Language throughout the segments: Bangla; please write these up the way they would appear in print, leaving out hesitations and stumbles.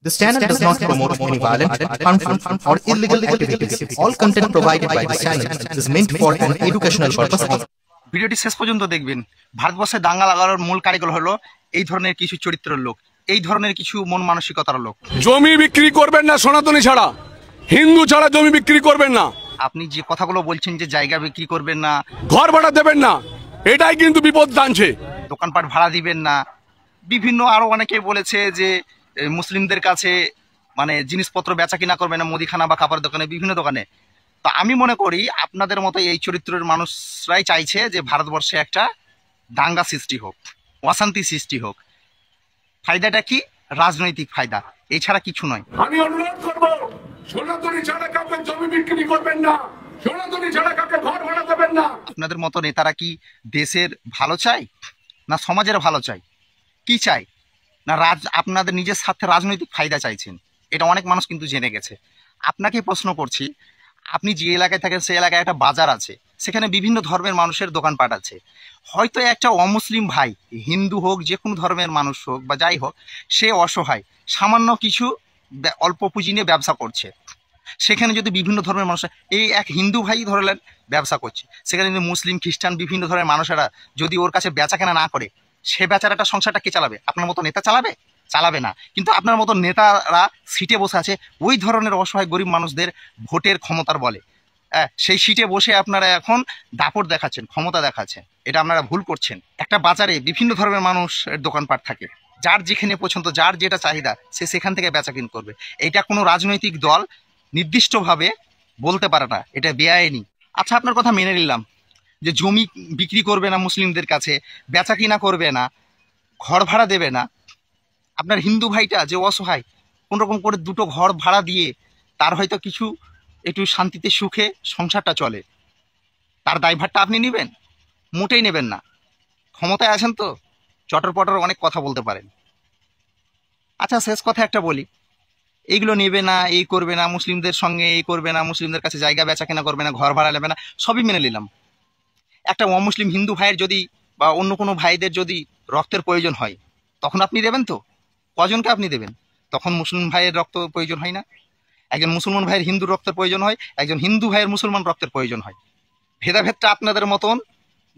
This channel does not promote any violent, harmful, or illegal activities. All content provided by this channel is meant for an educational purpose only. ভিডিওটি শেষ পর্যন্ত দেখবেন। ভারতবর্ষে দাঙ্গা লাগানোর মূল কারিগর হলো এই ধরনের কিছু চরিত্রের লোক, এই ধরনের কিছু মন মানসিকতার লোক। জমি বিক্রি করবেন না, সনাতনী ছাড়া, হিন্দু ছাড়া জমি বিক্রি করবেন না। আপনি যে কথাগুলো বলছেন যে জায়গা বিক্রি করবেন না, ঘর ভাড়া দেবেন না, এটাই কিন্তু বিপদ টানছে। দোকানপাট ভাড়া দিবেন না, বিভিন্ন আরো অনেকে বলেছে যে মুসলিমদের কাছে মানে জিনিসপত্র বেচা কিনা করবে না, মুদিখানা বা কাপড়ের দোকানে, বিভিন্ন দোকানে। তো আমি মনে করি আপনাদের মতো এই চরিত্রের মানুষরাই চাইছে যে ভারতবর্ষে একটা দাঙ্গা সৃষ্টি হোক, অশান্তি সৃষ্টি হোক। ফায়দাটা কি? রাজনৈতিক ফায়দা, এছাড়া কিছু নয়। আমি অনুরোধ করব, সনাতনী ছাড়া কাউকে জমি বিক্রি করবেন না, সনাতনী ছাড়া কাউকে ঘর ভাড়া দেবেন না। আপনাদের মতো নেতারা কি দেশের ভালো চায় না সমাজের ভালো চায়? কি চাই? না আপনাদের নিজের স্বার্থে রাজনৈতিক ফায়দা চাইছেন? এটা অনেক মানুষ কিন্তু জেনে গেছে। আপনাকে প্রশ্ন করছি, আপনি যে এলাকায় থাকেন সেই এলাকায় একটা বাজার আছে, সেখানে বিভিন্ন ধর্মের মানুষের দোকানপাট আছে। হয়তো একটা অমুসলিম ভাই, হিন্দু হোক, যে কোনো ধর্মের মানুষ হোক বা যাই হোক, সে অসহায়, সামান্য কিছু অল্প পুঁজি নিয়ে ব্যবসা করছে। সেখানে যদি বিভিন্ন ধর্মের মানুষ, এই এক হিন্দু ভাই ধরলেন ব্যবসা করছে, সেখানে যদি মুসলিম খ্রিস্টান বিভিন্ন ধরনের মানুষেরা যদি ওর কাছে বেচা কেনা না করে, সে বেচারাটা সংসারটা কে চালাবে? আপনার মতো নেতা চালাবে? চালাবে না। কিন্তু আপনার মতো নেতারা সিটে বসে আছে ওই ধরনের অসহায় গরিব মানুষদের ভোটের ক্ষমতার বলে। সেই সিটে বসে আপনারা এখন দাপট দেখাচ্ছেন, ক্ষমতা দেখাচ্ছেন। এটা আপনারা ভুল করছেন। একটা বাজারে বিভিন্ন ধর্মের মানুষের দোকানপাট থাকে, যার যেখানে পছন্দ, যার যেটা চাহিদা, সে সেখান থেকে বেচাকিন করবে। এটা কোনো রাজনৈতিক দল নির্দিষ্টভাবে বলতে পারে না, এটা বেআইনি। আচ্ছা, আপনার কথা মেনে নিলাম যে জমি বিক্রি করবে না মুসলিমদের কাছে, বেচা কিনা করবে না, ঘর ভাড়া দেবে না। আপনার হিন্দু ভাইটা যে অসহায়, কোনোরকম করে দুটো ঘর ভাড়া দিয়ে তার হয়তো কিছু একটু শান্তিতে সুখে সংসারটা চলে, তার দায়ভারটা আপনি নেবেন? মোটেই নেবেন না। ক্ষমতায় আছেন তো চটর পটর অনেক কথা বলতে পারেন। আচ্ছা, শেষ কথা একটা বলি, এইগুলো নেবে না, এই করবে না, মুসলিমদের সঙ্গে এই করবে না, মুসলিমদের কাছে জায়গা বেচা কেনা করবে না, ঘর ভাড়া নেবে না, সবই মেনে নিলাম। একটা অমুসলিম হিন্দু ভাইয়ের যদি বা অন্য কোনো ভাইদের যদি রক্তের প্রয়োজন হয়, তখন আপনি দেবেন তো? কজনকে আপনি দেবেন? তখন মুসলিম ভাইয়ের রক্ত প্রয়োজন হয় না? একজন মুসলমান ভাইয়ের হিন্দু রক্তের প্রয়োজন হয়, একজন হিন্দু ভাইয়ের মুসলমান রক্তের প্রয়োজন হয়। ভেদাভেদটা আপনাদের মতন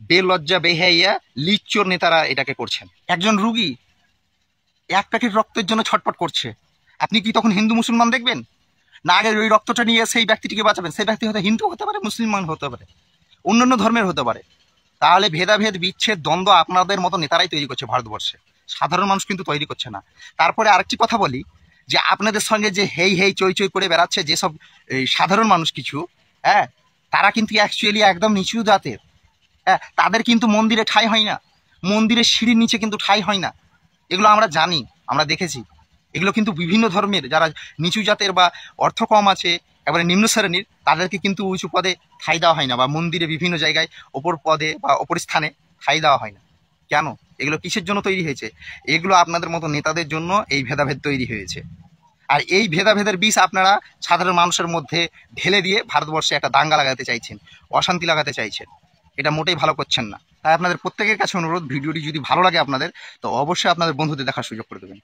বেলজ্জা বেহাইয়া লিচ্চোর নেতারা এটাকে করছেন। একজন রুগী এক প্যাকেট রক্তের জন্য ছটপট করছে, আপনি কি তখন হিন্দু মুসলমান দেখবেন না? আগে ওই রক্তটা নিয়ে সেই ব্যক্তিটিকে বাঁচাবেন। সেই ব্যক্তি হয়তো হিন্দু হতে পারে, মুসলমান হতে পারে, অন্যান্য ধর্মের হতে পারে। তাহলে ভেদাভেদ, বিচ্ছেদ, দ্বন্দ্ব আপনাদের মতো নেতারাই তৈরি করছে ভারতবর্ষে, সাধারণ মানুষ কিন্তু তৈরি করছে না। তারপরে আরেকটি কথা বলি, যে আপনাদের সঙ্গে যে হেই হেই চই চই করে বেড়াচ্ছে যেসব সাধারণ মানুষ কিছু, তারা কিন্তু অ্যাকচুয়ালি একদম নিচু জাতের। তাদের কিন্তু মন্দিরে ঠাঁই হয় না, মন্দিরের সিঁড়ির নিচে কিন্তু ঠাঁই হয় না। এগুলো আমরা জানি, আমরা দেখেছি। এগুলো কিন্তু বিভিন্ন ধর্মের যারা নিচু জাতের বা অর্থ কম আছে, এবারে নিম্ন শ্রেণীর, তাদেরকে কিন্তু উঁচু পদে ঠাঁই দেওয়া হয় না, বা মন্দিরে বিভিন্ন জায়গায় ওপর পদে বা ওপর স্থানে ঠাঁই দেওয়া হয় না। কেন? এগুলো কিসের জন্য তৈরি হয়েছে? এগুলো আপনাদের মতো নেতাদের জন্য এই ভেদাভেদ তৈরি হয়েছে। আর এই ভেদাভেদের বিষ আপনারা সাধারণ মানুষের মধ্যে ঢেলে দিয়ে ভারতবর্ষে একটা দাঙ্গা লাগাতে চাইছেন, অশান্তি লাগাতে চাইছেন। এটা মোটেই ভালো করছেন না। তাই আপনাদের প্রত্যেকের কাছে অনুরোধ, ভিডিওটি যদি ভালো লাগে আপনাদের, তো অবশ্যই আপনাদের বন্ধুদের দেখার সুযোগ করে দেবেন।